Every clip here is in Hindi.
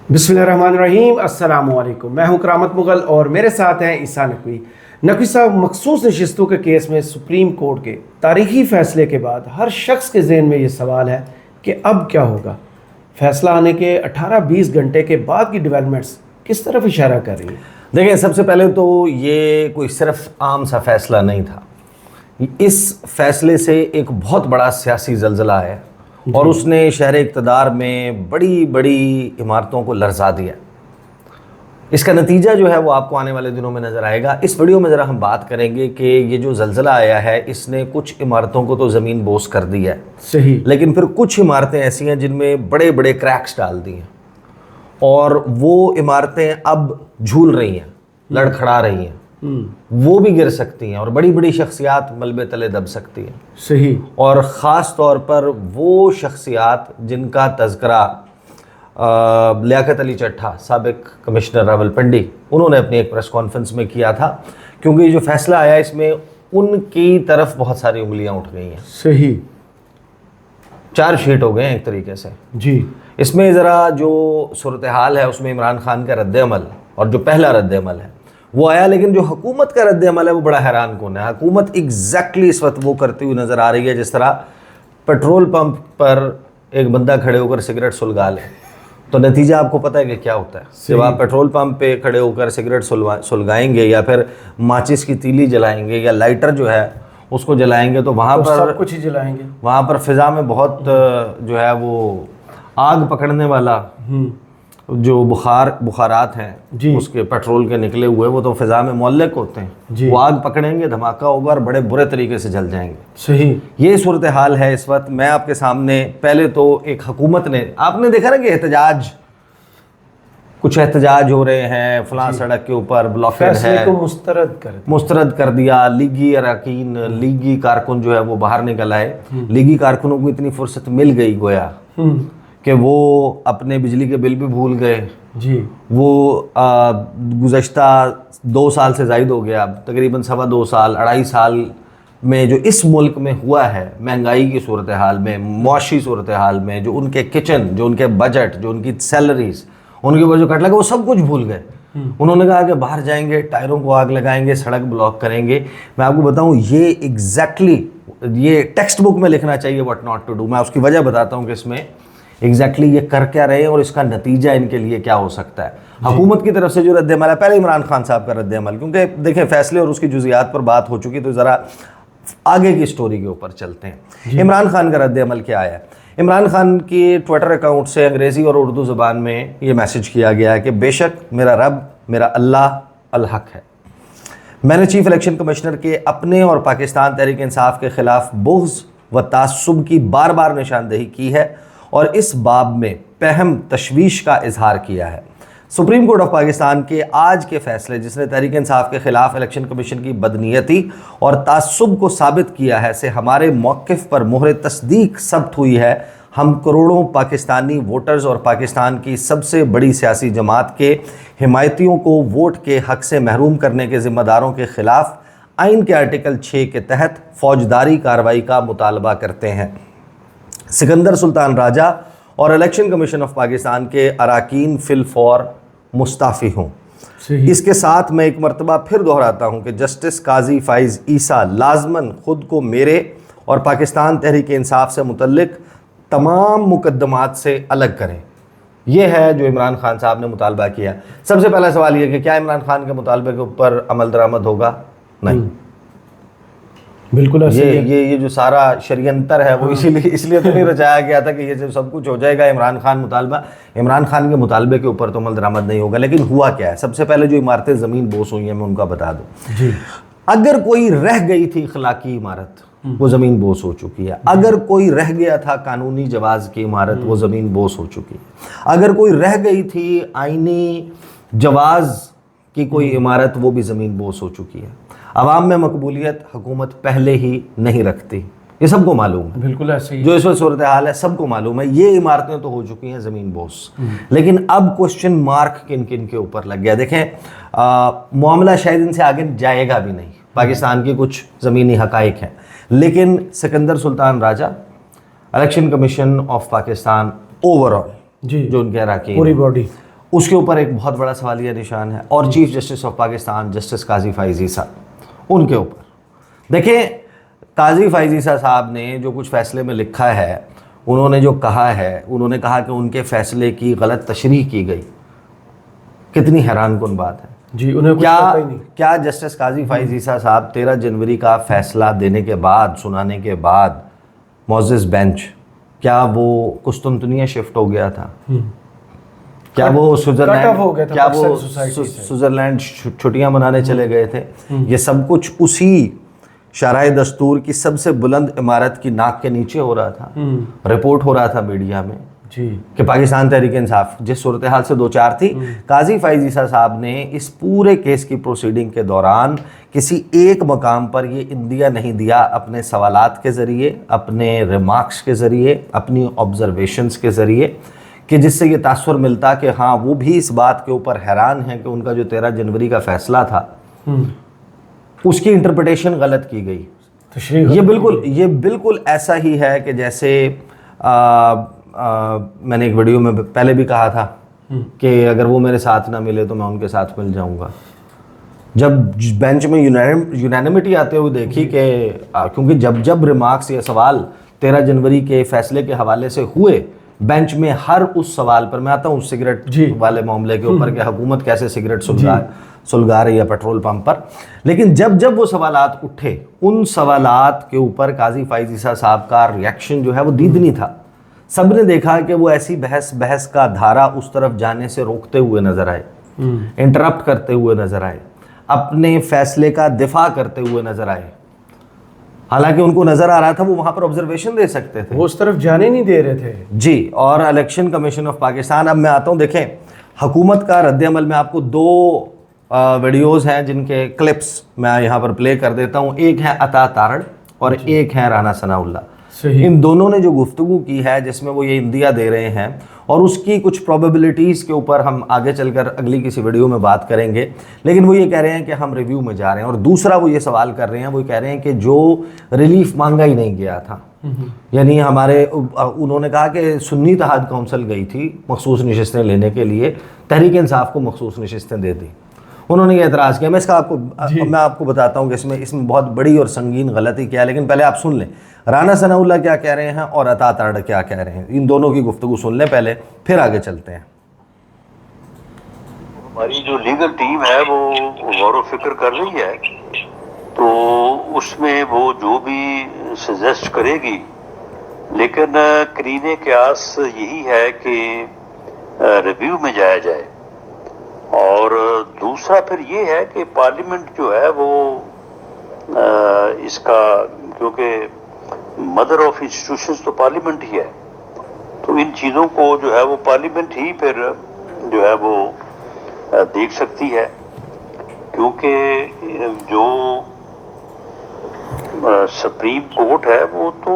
बिस्मिल्लाहिर्रहमानिर्रहीम, अस्सलाम वालेकुम। मैं हूं करामत मुगल और मेरे साथ हैं ईसा नकवी। नकवी साहब, मखसूस नशिस्तों के केस में सुप्रीम कोर्ट के तारीखी फैसले के बाद हर शख्स के जहन में ये सवाल है कि अब क्या होगा। फैसला आने के 18-20 घंटे के बाद की डेवलपमेंट्स किस तरफ इशारा कर रही है? देखिए, सबसे पहले तो ये कोई सिर्फ आम सा फैसला नहीं था। इस फैसले से एक बहुत बड़ा सियासी जल्जला है और उसने शहर इक़्तिदार में बड़ी बड़ी इमारतों को लरजा दिया। इसका नतीजा जो है वो आपको आने वाले दिनों में नज़र आएगा। इस वीडियो में ज़रा हम बात करेंगे कि ये जो जल्जला आया है इसने कुछ इमारतों को तो ज़मीन बोस कर दी है, सही, लेकिन फिर कुछ इमारतें ऐसी हैं जिनमें बड़े बड़े क्रैक्स डाल दिए हैं और वो इमारतें अब झूल रही हैं, लड़खड़ा रही हैं, वो भी गिर सकती हैं और बड़ी बड़ी शख्सियात मलबे तले दब सकती हैं। सही। और ख़ास तौर पर वो शख्सियात जिनका तज़किरा लियाकत अली चट्ठा, साबिक कमिश्नर रावलपिंडी, उन्होंने अपनी एक प्रेस कॉन्फ्रेंस में किया था, क्योंकि ये जो फैसला आया इसमें उनकी तरफ बहुत सारी उंगलियां उठ गई हैं। सही, चार्जशीट हो गए हैं एक तरीके से जी। इसमें ज़रा जो सूरत हाल है उसमें इमरान खान का रद्द-ए-अमल और जो पहला रद्द-ए-अमल है वो आया, लेकिन जो हुकूमत का रद्द-ए-अमल है वो बड़ा हैरान कौन है। हुकूमत एग्जैक्टली इस वक्त वो करती हुई नज़र आ रही है जिस तरह पेट्रोल पंप पर एक बंदा खड़े होकर सिगरेट सुलगा ले, तो नतीजा आपको पता है कि क्या होता है। जब आप पेट्रोल पंप पे खड़े होकर सिगरेट सुलगाएंगे या फिर माचिस की तीली जलाएंगे या लाइटर जो है उसको जलाएंगे तो वहाँ पर सब कुछ ही जलाएंगे। वहाँ पर फ़िज़ा में बहुत जो है वो आग पकड़ने वाला जो बुखारात हैं उसके पेट्रोल के निकले हुए वो तो फ़िज़ा में मुअल्लक होते हैं, वो आग पकड़ेंगे, धमाका होगा और बड़े बुरे तरीके से जल जाएंगे। सही, ये सूरत हाल है इस वक्त। मैं आपके सामने पहले तो एक हुकूमत ने, आपने देखा ना कि कुछ एहतजाज हो रहे हैं, फलां सड़क के ऊपर ब्लॉकेड है, को मुस्तरद कर दिया। लीगी अरकान, लीगी कारकुन जो है वो बाहर निकल आए। लीगी कारकुनों को इतनी फुर्सत मिल गई गोया कि वो अपने बिजली के बिल भी भूल गए जी। वो गुज़श्ता 2 साल से ज़ायद हो गया, अब तकरीबन 2.25 साल 2.5 साल में जो इस मुल्क में हुआ है, महंगाई की सूरत हाल में, मुआशी सूरत हाल में, जो उनके किचन, जो उनके बजट, जो उनकी सैलरीज, उनके ऊपर जो कट लगा, वो सब कुछ भूल गए। उन्होंने कहा कि बाहर जाएंगे, टायरों को आग लगाएंगे, सड़क ब्लॉक करेंगे। मैं आपको बताऊं, ये एग्जैक्टली ये टेक्स्ट बुक में लिखना चाहिए व्हाट नॉट टू डू। मैं उसकी वजह बताता हूं कि इसमें एग्जैक्टली ये कर क्या रहे हैं और इसका नतीजा इनके लिए क्या हो सकता है। हुकूमत की तरफ से जो रद्द-ए-अमल है, पहले इमरान खान साहब का रद्द-ए-अमल, क्योंकि देखें फैसले और उसकी जुज़ियात पर बात हो चुकी, तो ज़रा आगे की स्टोरी के ऊपर चलते हैं। इमरान खान का रद्द-ए-अमल क्या आया? इमरान खान की ट्विटर अकाउंट से अंग्रेज़ी और उर्दू ज़बान में ये मैसेज किया गया है कि बेशक मेरा रब, मेरा अल्लाह अल-हक है। मैंने चीफ इलेक्शन कमिश्नर के अपने और पाकिस्तान तहरीक इंसाफ के ख़िलाफ़ बुग़्ज़ व तासुब की बार बार निशानदेही की है और इस बाब में पहम तशवीश का इजहार किया है। सुप्रीम कोर्ट ऑफ पाकिस्तान के आज के फैसले, जिसने तहरीक इंसाफ के ख़िलाफ़ इलेक्शन कमीशन की बदनीयती और तासुब को साबित किया है, से हमारे मौक़िफ़ पर मोहर तस्दीक सब्त हुई है। हम करोड़ों पाकिस्तानी वोटर्स और पाकिस्तान की सबसे बड़ी सियासी जमात के हिमायतियों को वोट के हक़ से महरूम करने के ज़िम्मेदारों के ख़िलाफ़ आइन के आर्टिकल 6 के तहत फ़ौजदारी कार्रवाई का मुतालबा करते हैं। सिकंदर सुल्तान राजा और इलेक्शन कमीशन ऑफ पाकिस्तान के अराकीन फिल फॉर मुस्ताफ़ी हूँ। इसके साथ मैं एक मरतबा फिर दोहराता हूँ कि जस्टिस काजी फ़ाइज़ ईसा लाजमन ख़ुद को मेरे और पाकिस्तान तहरीक इंसाफ से मुतल्लिक तमाम मुकद्दमात से अलग करें। यह है जो इमरान खान साहब ने मुतालबा किया। सबसे पहला सवाल यह कि क्या इमरान खान के मुतालबे के ऊपर अमल दरामद होगा? नहीं, बिल्कुल। ये जो सारा षड्यंत्र है वो इसलिए तो नहीं रचाया गया था कि ये जो सब कुछ हो जाएगा इमरान खान के मुतालबे के ऊपर तो अमल दरामद नहीं होगा। लेकिन हुआ क्या है? सबसे पहले जो इमारतें ज़मीन बोस हुई हैं मैं उनका बता दूँ जी। अगर कोई रह गई थी इखलाकी इमारत, वो ज़मीन बोस हो चुकी है। अगर कोई रह गया था कानूनी जवाज़ की इमारत, वो ज़मीन बोस हो चुकी है। अगर कोई रह गई थी आइनी जवाज़ की कोई इमारत, वो भी ज़मीन बोस हो चुकी है। अवाम में मकबूलियत हुकूमत पहले ही नहीं रखती, ये सबको मालूम है। बिल्कुल ऐसे ही जो इस वक्त सूरत हाल है सबको मालूम है। ये इमारतें तो हो चुकी हैं ज़मीन बोस, लेकिन अब क्वेश्चन मार्क किन किन के ऊपर लग गया। देखें, मामला शायद इनसे आगे जाएगा भी नहीं, पाकिस्तान की कुछ ज़मीनी हक़ाइक़ हैं, लेकिन Sikandar Sultan Raja, Election Commission of Pakistan overall, जो उनके अराकीन, पूरी बॉडी, उसके ऊपर एक बहुत बड़ा सवालिया निशान है। और Chief Justice of Pakistan Justice Qazi Faez Isa, उनके ऊपर देखिए, काजी फाइज ईसा साहब ने जो कुछ फैसले में लिखा है, उन्होंने जो कहा है, उन्होंने कहा कि उनके फैसले की गलत तशरीह की गई। कितनी हैरानकुन बात है जी, उन्हें कुछ क्या पता ही नहीं। क्या जस्टिस काजी फाइज ईसा साहब 13 जनवरी का फैसला देने के बाद, सुनाने के बाद, मोअज़्ज़िज़ बेंच, क्या वो कुस्तुनतुनिया शिफ्ट हो गया था? क्या वो स्विट्जरलैंड, हो गया था क्या वो पाकिस्तान सोसाइटी से? स्विट्जरलैंड छुट्टियां मनाने चले गए थे? ये सब कुछ उसी शरह दस्तूर की सबसे बुलंद इमारत की नाक के नीचे हो रहा था। रिपोर्ट हो रहा था मीडिया में जी, कि पाकिस्तान तहरीक इंसाफ जिस सूरत हाल से दो चार थी, काजी फाइज ईसा साहब ने इस पूरे केस की प्रोसीडिंग के दौरान किसी एक मकाम पर ये इंदिया नहीं दिया, अपने सवालात के ज़रिए, अपने रिमार्क्स के ज़रिए, अपनी ऑब्जर्वेशंस के ज़रिए, कि जिससे ये तासुर मिलता कि हाँ, वो भी इस बात के ऊपर हैरान है कि उनका जो 13 जनवरी का फैसला था उसकी इंटरप्रिटेशन गलत की गई। तशरीह ये बिल्कुल ऐसा ही है कि जैसे मैंने एक वीडियो में पहले भी कहा था कि अगर वो मेरे साथ ना मिले तो मैं उनके साथ मिल जाऊंगा। जब बेंच में यूनानिमिटी आते हुए देखी कि क्योंकि जब रिमार्क्स या सवाल 13 जनवरी के फैसले के हवाले से हुए, बेंच में हर उस सवाल पर, मैं आता हूँ उस सिगरेट वाले मामले के ऊपर कि हुकूमत कैसे सिगरेट सुलगा रही है पेट्रोल पंप पर, लेकिन जब वो सवालात उठे, उन सवालात के ऊपर काजी फाइज ईसा साहब का रिएक्शन जो है वो दीदनी था। सब ने देखा कि वो ऐसी बहस का धारा उस तरफ जाने से रोकते हुए नजर आए, इंटरप्ट करते हुए नजर आए, अपने फैसले का दिफा करते हुए नजर आए। हालांकि उनको नजर आ रहा था वो वहां पर ऑब्जर्वेशन दे सकते थे, वो उस तरफ जाने नहीं दे रहे थे जी। और इलेक्शन कमीशन ऑफ पाकिस्तान, अब मैं आता हूं, देखें हुकूमत का रद्द-ए-अमल में आपको दो वीडियोस हैं जिनके क्लिप्स मैं यहाँ पर प्ले कर देता हूँ। एक है अता तारड़ और एक है राना सनाउल्लाह। इन दोनों ने जो गुफ्तगू की है जिसमें वो ये इंदिया दे रहे हैं, और उसकी कुछ प्रोबेबिलिटीज़ के ऊपर हम आगे चलकर अगली किसी वीडियो में बात करेंगे, लेकिन वो ये कह रहे हैं कि हम रिव्यू में जा रहे हैं। और दूसरा वो ये सवाल कर रहे हैं, वो कह रहे हैं कि जो रिलीफ मांगा ही नहीं गया था, यानी उन्होंने कहा कि सुन्नी इत्तेहाद कौंसिल गई थी मखसूस नशिस्तें लेने के लिए, तहरीक इंसाफ को मखसूस नशिस्तें दे दी। उन्होंने ये एतराज़ किया। मैं आपको बताता हूँ कि इसमें बहुत बड़ी और संगीन गलती क्या है, लेकिन पहले आप सुन लें राना सनाउल्लाह क्या कह रहे हैं और अता तारड़ क्या कह रहे हैं। इन दोनों की गुफ्तगू सुन लें पहले, फिर आगे चलते हैं। हमारी जो लीगल टीम है वो गौर व फिक्र कर रही है, तो उसमें वो जो भी सजेस्ट करेगी, लेकिन करीने क़यास यही है कि रिव्यू में जाया जाए। और दूसरा फिर ये है कि पार्लियामेंट जो है वो इसका, क्योंकि मदर ऑफ इंस्टीट्यूशंस तो पार्लियामेंट ही है, तो इन चीज़ों को जो है वो पार्लियामेंट ही फिर जो है वो देख सकती है, क्योंकि जो सुप्रीम कोर्ट है वो तो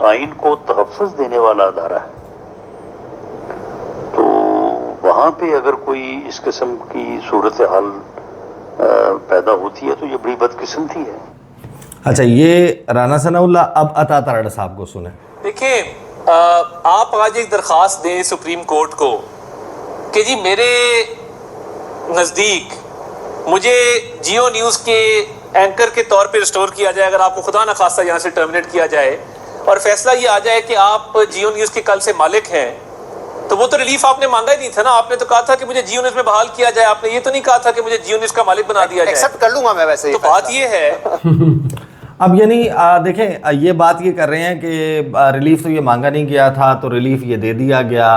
आइन को तहफ़्फ़ुज़ देने वाला अदारा है, तो वहाँ पे अगर कोई इस किस्म की सूरत हाल पैदा होती है तो ये बड़ी बदकिस्मती है। अच्छा, ये राना सनाउल्लाह। अब अता तारड़ साहब को सुने। देखिए, आप आज एक दरख्वास्त दें सुप्रीम कोर्ट को कि जी मेरे नज़दीक मुझे जियो न्यूज़ के एंकर के तौर पे रिस्टोर किया जाए, अगर आपको खुदा न खास्ता यहाँ से टर्मिनेट किया जाए और फैसला ये आ जाए कि आप जियो न्यूज़ के कल से मालिक हैं, तो वो तो रिलीफ आपने मांगा ही नहीं था ना। आपने तो कहा था कि मुझे जियो न्यूज़ में बहाल किया जाए, आपने ये तो नहीं कहा था कि मुझे जियो न्यूज़ का मालिक बना दिया जाए। एक्सेप्ट कर लूंगा मैं वैसे। तो बात ये है अब यानी देखें, ये बात ये कर रहे हैं कि रिलीफ तो ये मांगा नहीं गया था, तो रिलीफ ये दे दिया गया।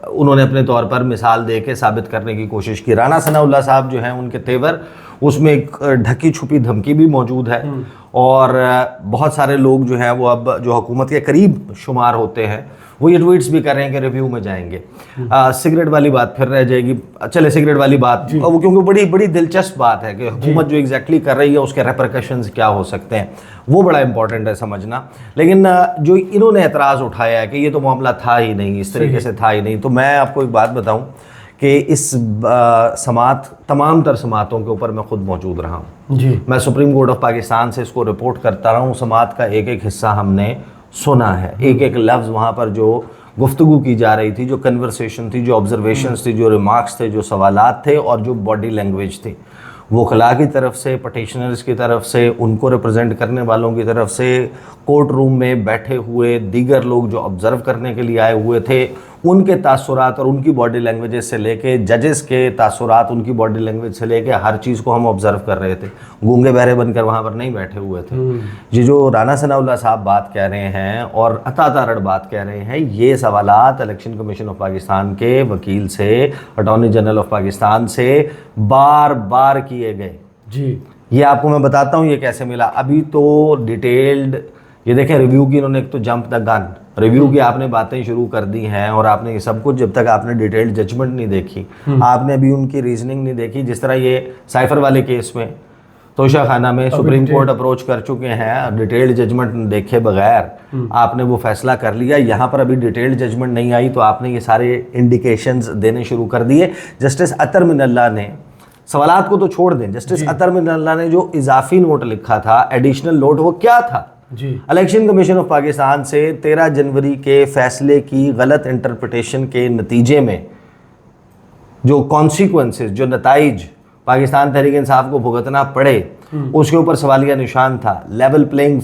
उन्होंने अपने तौर पर मिसाल दे के साबित करने की कोशिश की। राना सनाउल्लाह साहब जो हैं, उनके तेवर उसमें एक ढकी छुपी धमकी भी मौजूद है, और बहुत सारे लोग जो हैं वो अब जो हुकूमत के करीब शुमार होते हैं वो ये ट्वीट्स भी कर रहे हैं कि रिव्यू में जाएंगे। सिगरेट वाली बात फिर रह जाएगी। चले सिगरेट वाली बात, वो क्योंकि बड़ी बड़ी दिलचस्प बात है कि हुकूमत जो एग्जैक्टली कर रही है उसके रेपरकशंस क्या हो सकते हैं, वो बड़ा इंपॉर्टेंट है समझना। लेकिन जो इन्होंने एतराज़ उठाया है कि ये तो मामला था ही नहीं, इस तरीके से था ही नहीं, तो मैं आपको एक बात बताऊँ कि इस समात, तमाम तर समातों के ऊपर मैं खुद मौजूद रहा हूँ जी। मैं सुप्रीम कोर्ट ऑफ पाकिस्तान से इसको रिपोर्ट करता रहा हूँ। समात का एक एक हिस्सा हमने सुना है, एक एक लफ्ज़ वहाँ पर जो गुफ्तगू की जा रही थी, जो कन्वर्सेशन थी, जो ऑब्जर्वेशंस थी, जो रिमार्क्स थे, जो सवालात थे और जो बॉडी लैंग्वेज थी, वो खला की तरफ से, पटिशनर्स की तरफ से, उनको रिप्रेजेंट करने वालों की तरफ से, कोर्ट रूम में बैठे हुए दीगर लोग जो ऑब्ज़र्व करने के लिए आए हुए थे, उनके तासुरात और उनकी बॉडी लैंग्वेज से लेके जजेस के तासुरात, उनकी बॉडी लैंग्वेज से लेके हर चीज़ को हम ऑब्ज़र्व कर रहे थे। गूंगे बहरे बनकर वहाँ पर नहीं बैठे हुए थे। ये जो राना सनाउल्लाह साहब बात कह रहे हैं और अता तारड़ बात कह रहे हैं, ये सवालात इलेक्शन कमीशन ऑफ पाकिस्तान के वकील से, अटॉर्नी जनरल ऑफ पाकिस्तान से बार बार किए गए। जी, ये आपको मैं बताता हूँ ये कैसे मिला। अभी तो डिटेल्ड, ये देखें रिव्यू की इन्होंने एक तो जंप द गन, रिव्यू की आपने बातें शुरू कर दी हैं और आपने ये सब कुछ, जब तक आपने डिटेल्ड जजमेंट नहीं देखी, आपने अभी उनकी रीजनिंग नहीं देखी। जिस तरह ये साइफर वाले केस में तोशा खाना में सुप्रीम कोर्ट अप्रोच कर चुके हैं, डिटेल्ड जजमेंट देखे बगैर आपने वो फैसला कर लिया। यहाँ पर अभी डिटेल्ड जजमेंट नहीं आई तो आपने ये सारे इंडिकेशंस देने शुरू कर दिए। जस्टिस अतर मिनल्ला ने, सवालात को तो छोड़ दें, जस्टिस अतर मिनल्ला ने जो इजाफी नोट लिखा था, एडिशनल नोट, वो क्या था? जी, इलेक्शन कमीशन ऑफ पाकिस्तान से 13 जनवरी के फैसले की गलत इंटरप्रिटेशन के नतीजे में जो कॉन्सिक्वेंसेस, जो नताइज पाकिस्तान तहरीक इंसाफ को भुगतना पड़े, उसके ऊपर सवालिया निशान था। लेवल प्लेइंग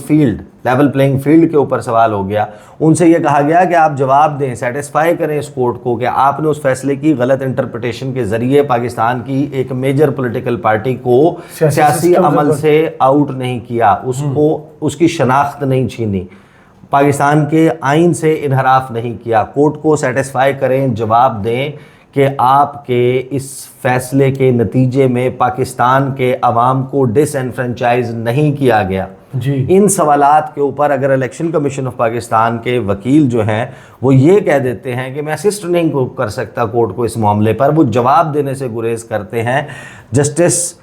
फील्ड के ऊपर सवाल हो गया। उनसे ये कहा गया कि आप जवाब दें, सेटिस्फाई करें इस कोर्ट को कि आपने उस फैसले की गलत इंटरप्रिटेशन के जरिए पाकिस्तान की एक मेजर पॉलिटिकल पार्टी को सियासी अमल से आउट नहीं किया, उसको उसकी शनाख्त नहीं छीनी, पाकिस्तान के आइन से इनहराफ नहीं किया। कोर्ट को सेटिस्फाई करें, जवाब दें कि आपके इस फैसले के नतीजे में पाकिस्तान के अवाम को डिसएनफ्रेंचाइज नहीं किया गया। जी, इन सवालात के ऊपर अगर इलेक्शन कमीशन ऑफ पाकिस्तान के वकील जो हैं वो ये कह देते हैं कि मैं असिस्ट नहीं कर सकता कोर्ट को इस मामले पर, वो जवाब देने से गुरेज करते हैं। Justice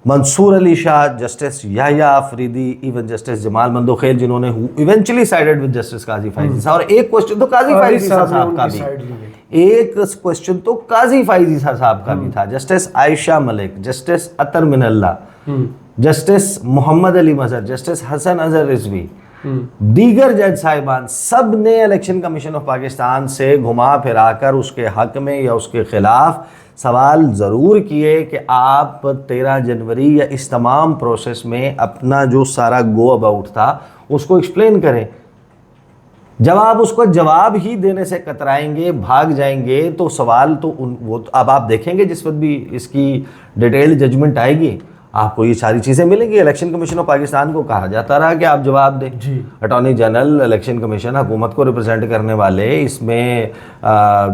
Mansoor Ali Shah, justice Yahya Afridi, even justice Jamal Mandokhel, जिन्होंने eventually sided with justice Qazi Faez साहब। और एक क्वेश्चन तो काजी फैजी साहब का भी, एक क्वेश्चन तो काजी फैजी साहब का भी था। जस्टिस आयशा मलिक, जस्टिस अतर मिनल्ला, जस्टिस मोहम्मद अली मजहर, जस्टिस हसन अजहर रिजवी, दीगर जज साहिबान, सब ने इलेक्शन कमीशन ऑफ पाकिस्तान से घुमा फिरा कर उसके हक में या उसके खिलाफ सवाल ज़रूर किए कि आप 13 जनवरी या इस तमाम प्रोसेस में अपना जो सारा गो अबाउट था उसको एक्सप्लेन करें। जब आप उसको जवाब ही देने से कतराएंगे, भाग जाएंगे, तो सवाल तो वो अब आप देखेंगे जिस वक्त भी इसकी डिटेल्ड जजमेंट आएगी आपको ये सारी चीज़ें मिलेंगी। इलेक्शन कमीशन ऑफ पाकिस्तान को कहा जाता रहा कि आप जवाब दें। अटॉर्नी जनरल, इलेक्शन कमीशन, हुकूमत को रिप्रेजेंट करने वाले, इसमें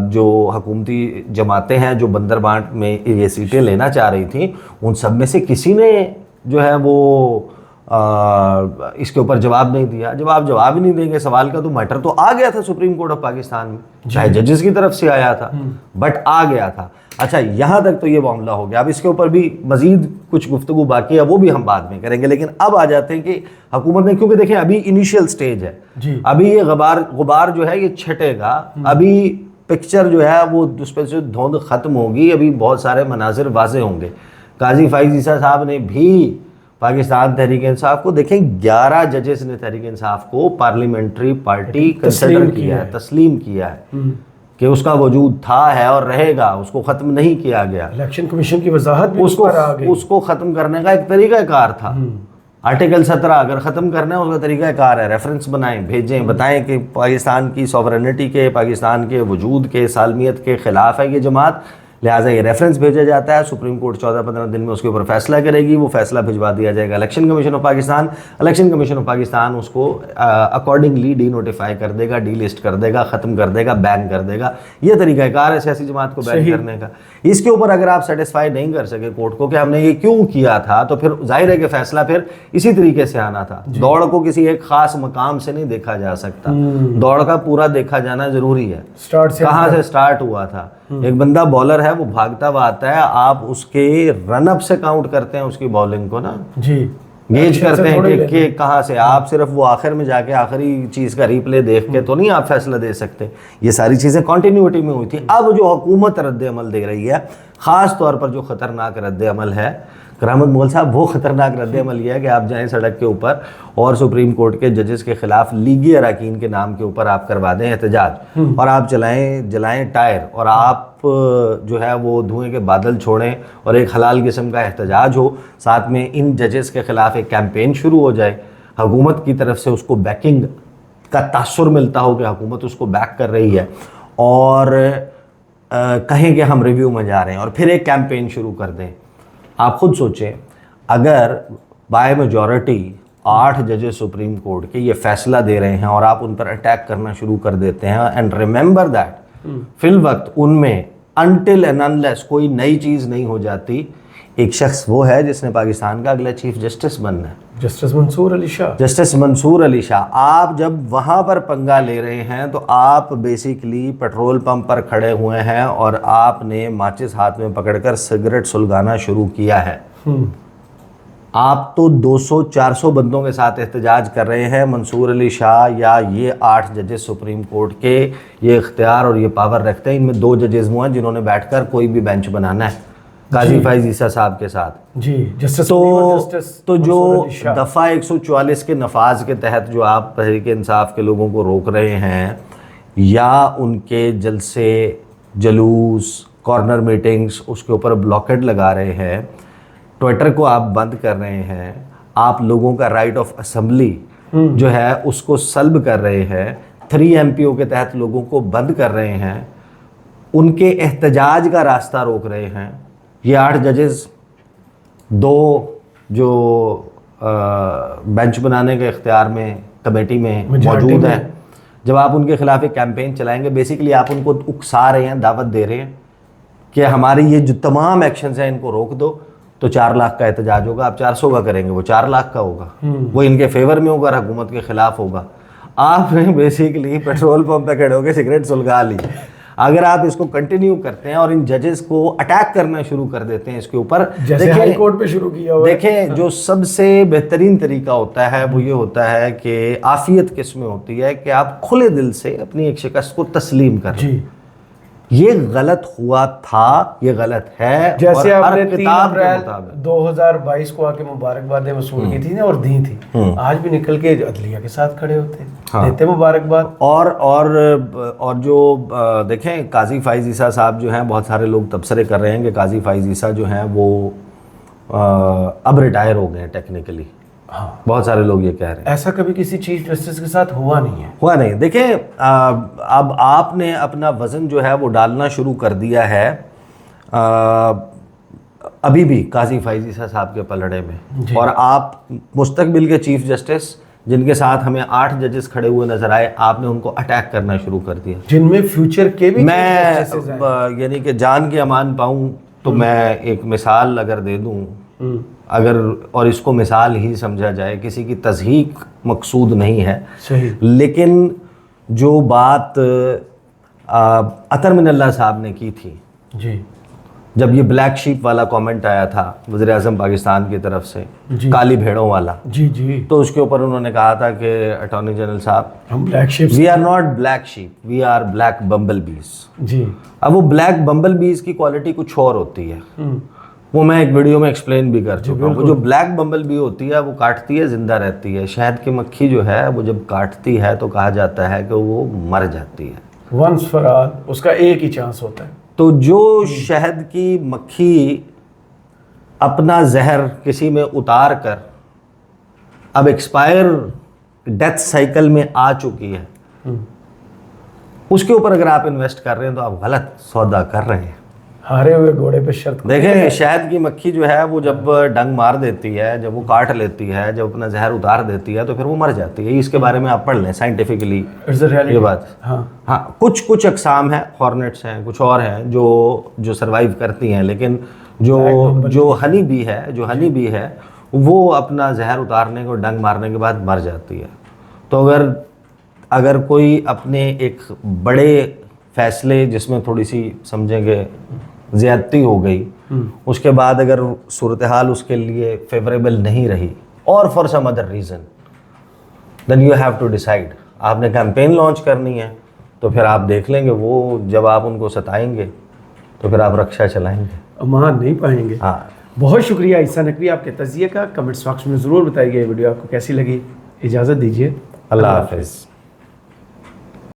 जो हुकूमती जमातें हैं जो बंदरबांट में ये सीटें लेना चाह रही थी, उन सब में से किसी ने जो है वो इसके ऊपर जवाब नहीं दिया। जब आप जवाब ही नहीं देंगे, सवाल का तो मैटर तो आ गया था सुप्रीम कोर्ट ऑफ पाकिस्तान में, चाहे जजेस की तरफ से आया था बट आ गया था। अच्छा, यहाँ तक तो ये मामला हो गया। अब इसके ऊपर भी मजीद कुछ गुफ्तगू बाकी है, वो भी हम बाद में करेंगे। लेकिन अब आ जाते हैं कि हुकूमत ने, क्योंकि देखें अभी इनिशियल स्टेज है, अभी ये गुबार जो है ये छटेगा, अभी पिक्चर जो है वो उस पर से धुंध खत्म होगी, अभी बहुत सारे मनाजिर वाजे होंगे। काजी फाइज ईसा साहब ने भी पाकिस्तान तहरीक इंसाफ को, देखें 11 जजेस ने तहरीक इंसाफ को पार्लियामेंट्री पार्टी कंसिडर किया है, तस्लीम किया है कि उसका वजूद था, है और रहेगा, उसको ख़त्म नहीं किया गया। इलेक्शन कमीशन की वजाहत भी उसको ख़त्म करने का एक तरीक़ाकार था। आर्टिकल 17 अगर ख़त्म करना है उसका तरीक़ाकार है, रेफरेंस बनाएं, भेजें, बताएं कि पाकिस्तान की सॉवरेनिटी के, पाकिस्तान के वजूद के, सालमियत के ख़िलाफ़ है ये जमात, लिहाजा ये रेफरेंस भेजा जाता है। सुप्रीम कोर्ट 14-15 दिन में उसके ऊपर फैसला करेगी, वो फैसला भिजवा दिया जाएगा election Commission of Pakistan. Election Commission of Pakistan उसको अकॉर्डिंगली डी नोटिफाई कर देगा, डी लिस्ट कर देगा, ख़त्म कर देगा, बैन कर देगा। ये तरीक़ाकार है सियासी जमात को बैन करने का। इसके ऊपर अगर आप सेटिस्फाई नहीं कर सके कोर्ट को कि हमने ये क्यों किया था, तो फिर जाहिर है कि फैसला फिर इसी तरीके से आना था। दौड़ को किसी एक ख़ास मकाम से नहीं देखा जा सकता, दौड़ का पूरा देखा जाना ज़रूरी है। कहाँ से स्टार्ट हुआ था, एक बंदा बॉलर है, वो भागता हुआ आता है, आप उसके रन अप से काउंट करते हैं उसकी बॉलिंग को ना जी, गेज करते हैं कि कहाँ से। आप सिर्फ वो आखिर में जाके आखिरी चीज़ का रिप्ले देख के तो नहीं आप फैसला दे सकते। ये सारी चीज़ें कंटिन्यूटी में हुई थी। अब जो हुकूमत रद्द अमल दे रही है, ख़ास तौर पर जो ख़तरनाक रद्द अमल है करामत मुगल साहब, वो ख़तरनाक रद्द-ए-अमल ये है कि आप जाएं सड़क के ऊपर और सुप्रीम कोर्ट के जजेस के ख़िलाफ़ लीगी अरकान के नाम के ऊपर आप करवा दें एहतजाज, और आप जलाएं टायर, और आप जो है वो धुएं के बादल छोड़ें और एक हलाल किस्म का एहतजाज हो, साथ में इन जजेस के ख़िलाफ़ एक कैंपेन शुरू हो जाए, हुकूमत की तरफ से उसको बैकिंग का तासुर मिलता हो कि हुकूमत उसको बैक कर रही है, और कहें कि हम रिव्यू में जा रहे हैं, और फिर एक कैंपेन शुरू कर दें। आप खुद सोचें, अगर बाय मेजॉरिटी 8 जजेस सुप्रीम कोर्ट के ये फैसला दे रहे हैं और आप उन पर अटैक करना शुरू कर देते हैं, एंड रिमेंबर दैट फिल वक्त उनमें अनटिल एंड अनलेस कोई नई चीज़ नहीं हो जाती, एक शख्स वो है जिसने पाकिस्तान का अगला चीफ जस्टिस बनना है, जस्टिस मंसूर अली शाह। जस्टिस मंसूर अली शाह। आप जब वहाँ पर पंगा ले रहे हैं तो आप बेसिकली पेट्रोल पंप पर खड़े हुए हैं और आपने माचिस हाथ में पकड़कर सिगरेट सुलगाना शुरू किया है। आप तो 200-400 बंदों के साथ एहतजाज कर रहे हैं। मंसूर अली शाह या ये 8 जजेस सुप्रीम कोर्ट के ये इख्तियार और ये पावर रखते हैं। इनमें 2 जजेस वो हैं जिन्होंने बैठकर कोई भी बेंच बनाना है, काजी फैज़ ईसा साहब के साथ जी, जस्टिस तो जो दफ़ा 144 के नफाज के तहत जो आप तहरीक इंसाफ के लोगों को रोक रहे हैं, या उनके जलसे, जुलूस, कॉर्नर मीटिंग्स, उसके ऊपर ब्लॉकेट लगा रहे हैं, ट्विटर को आप बंद कर रहे हैं, आप लोगों का राइट ऑफ असेंबली जो है उसको सल्ब कर रहे हैं, 3 MPO के तहत लोगों को बंद कर रहे हैं, उनके एहतजाज का रास्ता रोक रहे हैं। ये 8 जजेस 2 जो बेंच बनाने के इख्तियार में कमेटी में मौजूद हैं, जब आप उनके खिलाफ एक कैंपेन चलाएंगे, बेसिकली आप उनको उकसा रहे हैं, दावत दे रहे हैं कि हमारी ये जो तमाम एक्शंस हैं इनको रोक दो, तो 4 लाख का एहतजाज होगा। आप 400 का करेंगे, वो 4 लाख का होगा, वो इनके फेवर में होगा, हुकूमत के खिलाफ होगा। आपने बेसिकली पेट्रोल पंप पे खड़े होकर सिगरेट सुलगा ली। अगर आप इसको कंटिन्यू करते हैं और इन जजेस को अटैक करना शुरू कर देते हैं इसके ऊपर, जैसे हाई कोर्ट पे शुरू किया हुआ है। देखें, जो सबसे बेहतरीन तरीका होता है वो ये होता है कि आफियत किस्में होती है कि आप खुले दिल से अपनी एक शिकस्त को तस्लीम करें। ये गलत हुआ था, ये गलत है। जैसे और आपने हर 3 किताब के अप्रैल मुताबिक 2022 को आके मुबारकबादें वसूल की थी ना और दी थी, आज भी निकल के अदलिया के साथ खड़े होते, देते मुबारकबाद। और जो देखें, काजी फैज़ ईसा साहब जो हैं, बहुत सारे लोग तबसरे कर रहे हैं कि काजी फैज़ ईसा जो हैं वो अब रिटायर हो गए हैं टेक्निकली। हाँ, बहुत सारे लोग ये कह रहे हैं। ऐसा कभी किसी चीफ जस्टिस के साथ हुआ नहीं। देखें, अब आपने अपना वज़न जो है वो डालना शुरू कर दिया है अभी भी काजी फैज़ ईसा साहब के पलड़े में, और आप मुस्तकबिल के चीफ जस्टिस जिनके साथ हमें 8 जजेस खड़े हुए नजर आए, आपने उनको अटैक करना शुरू कर दिया, जिनमें फ्यूचर के भी मैं यानी कि जान के अमान पाऊँ तो मैं एक मिसाल अगर दे दूँ, अगर, और इसको मिसाल ही समझा जाए, किसी की तज़हीक मकसूद नहीं है, सही, लेकिन जो बात अतर मिनल्ला साहब ने की थी जी, जब ये ब्लैक शीप वाला कमेंट आया था वज़ीर आज़म पाकिस्तान की तरफ से, काली भेड़ों वाला, जी, तो उसके ऊपर उन्होंने कहा था कि अटॉर्नी जनरल साहब, हम black sheep, we are not black sheep, we are black bumble bees. जी, अब वो ब्लैक बम्बल बीज की क्वालिटी कुछ और होती है, वो मैं एक वीडियो में एक्सप्लेन भी कर चुका हूँ। वो जो ब्लैक बम्बल बी होती है वो काटती है, जिंदा रहती है। शहद की मक्खी जो है वो जब काटती है तो कहा जाता है कि वो मर जाती है, वंस फॉर ऑल, उसका एक ही चांस होता है। तो जो शहद की मक्खी अपना जहर किसी में उतार कर अब एक्सपायर डेथ साइकिल में आ चुकी है, उसके ऊपर अगर आप इन्वेस्ट कर रहे हैं तो आप गलत सौदा कर रहे हैं। हारे हुए घोड़े पे शर्त। देखें, शहद की मक्खी जो है वो जब डंग मार देती है, जब वो काट लेती है, जब अपना जहर उतार देती है तो फिर वो मर जाती है। इसके बारे में आप पढ़ लें साइंटिफिकली, ये बात। हाँ, कुछ अकसाम हैं, हॉर्नेट्स हैं, कुछ और हैं जो सर्वाइव करती हैं, लेकिन जो हनी बी है वो अपना जहर उतारने को, डंग मारने के बाद मर जाती है। तो अगर कोई अपने एक बड़े फैसले जिसमें थोड़ी सी समझेंगे ज़्यादती हो गई, उसके बाद अगर सूरत हाल उसके लिए फेवरेबल नहीं रही, और for some other reason, then you have to decide. आपने कैंपेन लॉन्च करनी है तो फिर आप देख लेंगे, वो जब आप उनको सताएंगे तो फिर आप रक्षा चलाएंगे, मान नहीं पाएंगे। हाँ, बहुत शुक्रिया ईसा नकवी आपके तजिए का। कमेंट्स बॉक्स में ज़रूर बताइए ये वीडियो आपको कैसी लगी। इजाज़त दीजिए। अल्लाह हाफिज़।